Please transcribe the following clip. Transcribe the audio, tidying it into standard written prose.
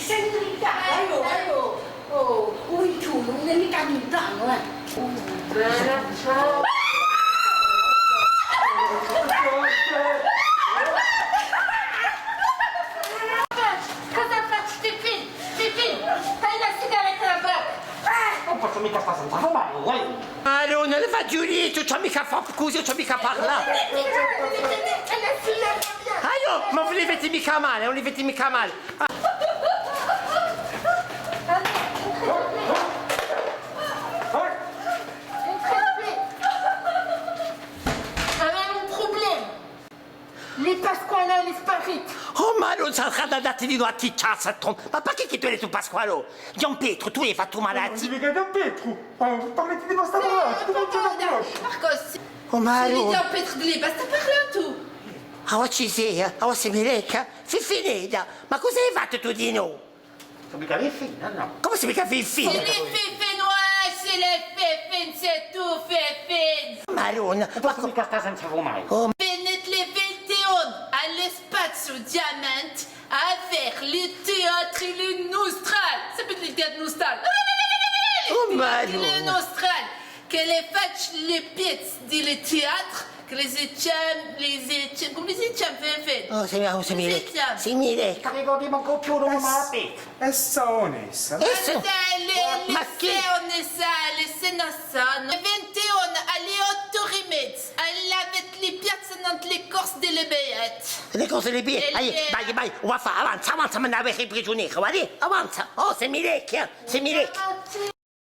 Senorita, aio. Oh, tu non è mica lontano, Cosa faccio, Pipin? Pipin, dai la sigaretta da bocca. Non posso mica stare senza fumare, guai. Allora, non va giù lì, tu c'ho mica fatto così, c'ho mica parlato. Allora, ma non li vedi mica male, non li vedi mica male. Aveva un problema. Les Pasqualins, les spariti. Oh, ma non sono andati di nuovo a ticciarsi, Tom. Ma perché che tu eri tu Pasqualo? Gian Pietro, tu hai fatto malati. Non Gian Pietro, parlate di basta parlare, tu non ce la conosci. Marcos, Oh, ma se li allora. diamo Pietro di lì, basta parlare tu. Ah, ci sei, ah, sei milecca? Finita. Ma cosa hai fatto tu di noi? Non mica le fine, no. Come si mica C'est fine? les Féfénois, c'est les Féfines, c'est tout Féfines. Maronna, Non posso mica stare senza fumare. Venet le Velteon all'Espazio Diamant a faire le théâtre et le Nostral. Ça peut être le théâtre Nostral. Oh, Le Maronna. Nostral. Que les facts, les pièces du théâtre, que les étiam, comme les étiam fait. Oh, sei milecca. Sei milecca. Ricordiamo un compiuto come la pezza. Essa onesta. Esso. Ma che? Le Sénassan, le 21, alle 8 rimets, all'avet le piazze dans les corses de l'Ebeet. Le cose le bie. Vai, vai, va fa, avanza, me ne avete prigioniero, va lì, avanza. Oh, sei milecca, sei milecca.